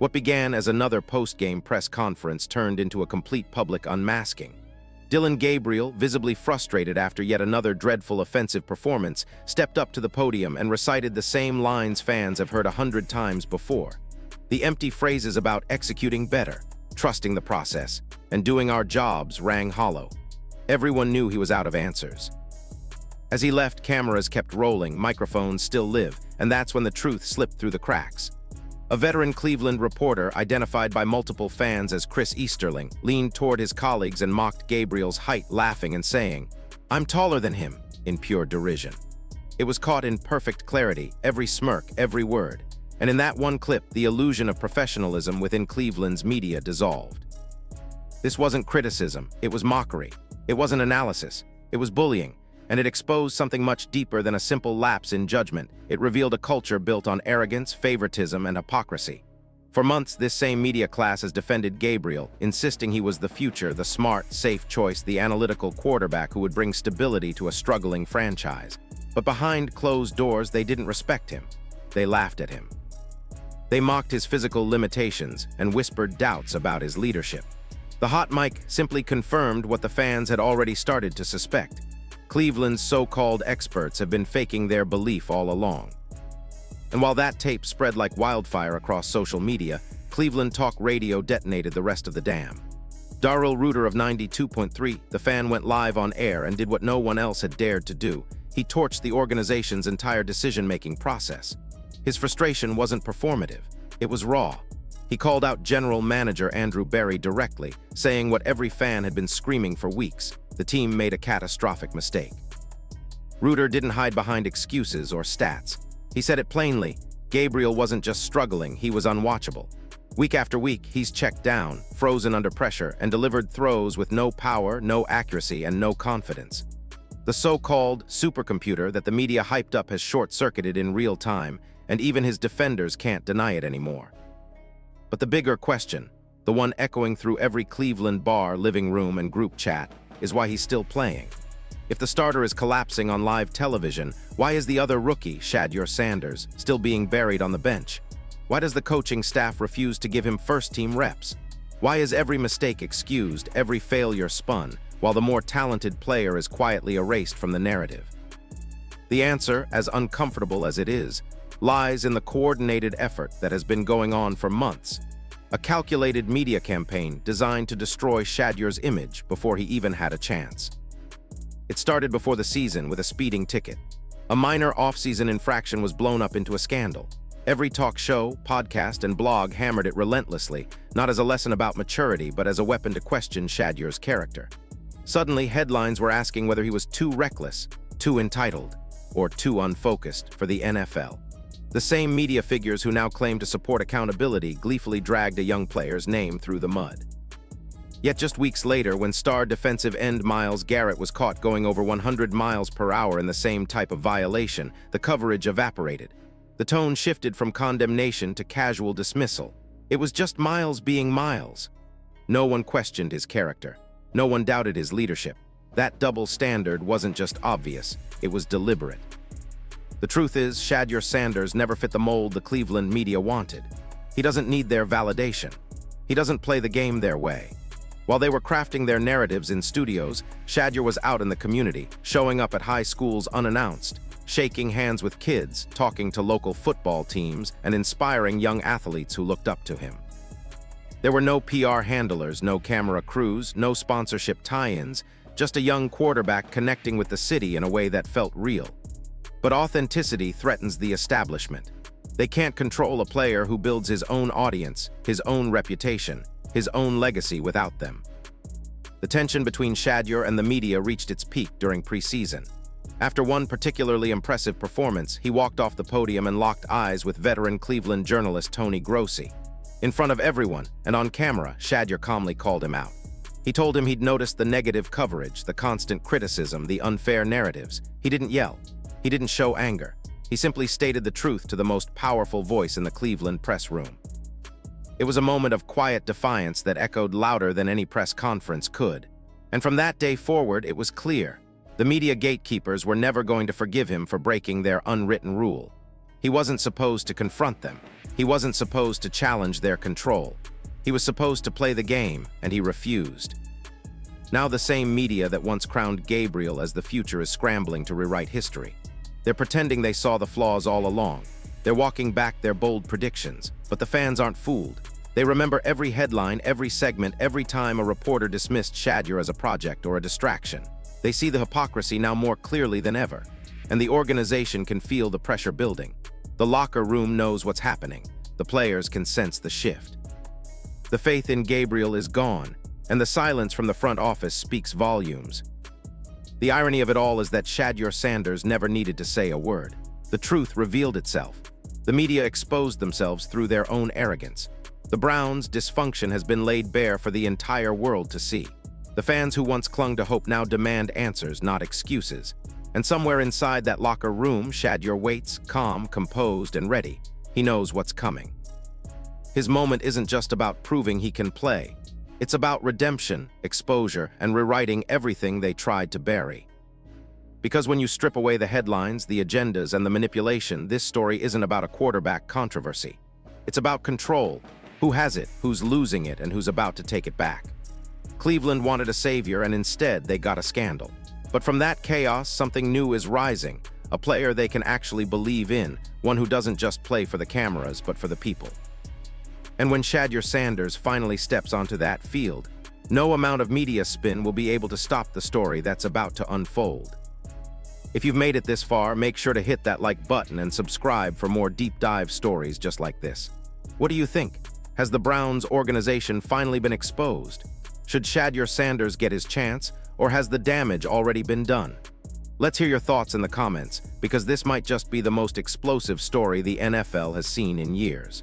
What began as another post-game press conference turned into a complete public unmasking. Dillon Gabriel, visibly frustrated after yet another dreadful offensive performance, stepped up to the podium and recited the same lines fans have heard 100 times before. The empty phrases about executing better, trusting the process, and doing our jobs rang hollow. Everyone knew he was out of answers. As he left, cameras kept rolling, microphones still live, and that's when the truth slipped through the cracks. A veteran Cleveland reporter, identified by multiple fans as Chris Easterling, leaned toward his colleagues and mocked Gabriel's height, laughing and saying, "I'm taller than him," in pure derision. It was caught in perfect clarity, every smirk, every word. And in that one clip, the illusion of professionalism within Cleveland's media dissolved. This wasn't criticism, it was mockery. It wasn't analysis, it was bullying. And it exposed something much deeper than a simple lapse in judgment. It revealed a culture built on arrogance, favoritism, and hypocrisy. For months, this same media class has defended Gabriel, insisting he was the future, the smart, safe choice, the analytical quarterback who would bring stability to a struggling franchise. But behind closed doors, they didn't respect him. They laughed at him. They mocked his physical limitations and whispered doubts about his leadership. The hot mic simply confirmed what the fans had already started to suspect. Cleveland's so-called experts have been faking their belief all along. And while that tape spread like wildfire across social media, Cleveland talk radio detonated the rest of the dam. Darrell Reuter of 92.3, the fan went live on air and did what no one else had dared to do. He torched the organization's entire decision-making process. His frustration wasn't performative, it was raw. He called out General Manager Andrew Berry directly, saying what every fan had been screaming for weeks: the team made a catastrophic mistake. Reuter didn't hide behind excuses or stats. He said it plainly: Gabriel wasn't just struggling, he was unwatchable. Week after week, he's checked down, frozen under pressure, and delivered throws with no power, no accuracy, and no confidence. The so-called supercomputer that the media hyped up has short-circuited in real time, and even his defenders can't deny it anymore. But the bigger question, the one echoing through every Cleveland bar, living room, and group chat, is why he's still playing. If the starter is collapsing on live television, why is the other rookie, Shedeur, still being buried on the bench? Why does the coaching staff refuse to give him first-team reps? Why is every mistake excused, every failure spun, while the more talented player is quietly erased from the narrative? The answer, as uncomfortable as it is, lies in the coordinated effort that has been going on for months. A calculated media campaign designed to destroy Shedeur's image before he even had a chance. It started before the season with a speeding ticket. A minor off-season infraction was blown up into a scandal. Every talk show, podcast, and blog hammered it relentlessly, not as a lesson about maturity, but as a weapon to question Shedeur's character. Suddenly, headlines were asking whether he was too reckless, too entitled, or too unfocused for the NFL. The same media figures who now claim to support accountability gleefully dragged a young player's name through the mud. Yet just weeks later, when star defensive end Myles Garrett was caught going over 100 miles per hour in the same type of violation, the coverage evaporated. The tone shifted from condemnation to casual dismissal. It was just Myles being Myles. No one questioned his character. No one doubted his leadership. That double standard wasn't just obvious, it was deliberate. The truth is, Shedeur never fit the mold the Cleveland media wanted. He doesn't need their validation. He doesn't play the game their way. While they were crafting their narratives in studios, Shedeur was out in the community, showing up at high schools unannounced, shaking hands with kids, talking to local football teams, and inspiring young athletes who looked up to him. There were no PR handlers, no camera crews, no sponsorship tie-ins, just a young quarterback connecting with the city in a way that felt real. But authenticity threatens the establishment. They can't control a player who builds his own audience, his own reputation, his own legacy without them. The tension between Shedeur and the media reached its peak during preseason. After one particularly impressive performance, he walked off the podium and locked eyes with veteran Cleveland journalist Tony Grossi. In front of everyone, and on camera, Shedeur calmly called him out. He told him he'd noticed the negative coverage, the constant criticism, the unfair narratives. He didn't yell. He didn't show anger. He simply stated the truth to the most powerful voice in the Cleveland press room. It was a moment of quiet defiance that echoed louder than any press conference could. And from that day forward, it was clear. The media gatekeepers were never going to forgive him for breaking their unwritten rule. He wasn't supposed to confront them. He wasn't supposed to challenge their control. He was supposed to play the game, and he refused. Now the same media that once crowned Gabriel as the future is scrambling to rewrite history. They're pretending they saw the flaws all along. They're walking back their bold predictions, but the fans aren't fooled. They remember every headline, every segment, every time a reporter dismissed Shedeur as a project or a distraction. They see the hypocrisy now more clearly than ever, and the organization can feel the pressure building. The locker room knows what's happening. The players can sense the shift. The faith in Gabriel is gone, and the silence from the front office speaks volumes. The irony of it all is that Shedeur Sanders never needed to say a word. The truth revealed itself. The media exposed themselves through their own arrogance. The Browns' dysfunction has been laid bare for the entire world to see. The fans who once clung to hope now demand answers, not excuses. And somewhere inside that locker room, Shedeur waits, calm, composed, and ready. He knows what's coming. His moment isn't just about proving he can play. It's about redemption, exposure, and rewriting everything they tried to bury. Because when you strip away the headlines, the agendas, and the manipulation, this story isn't about a quarterback controversy. It's about control. Who has it, who's losing it, and who's about to take it back. Cleveland wanted a savior, and instead they got a scandal. But from that chaos, something new is rising. A player they can actually believe in, one who doesn't just play for the cameras, but for the people. And when Shedeur Sanders finally steps onto that field, no amount of media spin will be able to stop the story that's about to unfold. If you've made it this far, make sure to hit that like button and subscribe for more deep dive stories just like this. What do you think? Has the Browns organization finally been exposed? Should Shedeur Sanders get his chance, or has the damage already been done? Let's hear your thoughts in the comments, because this might just be the most explosive story the NFL has seen in years.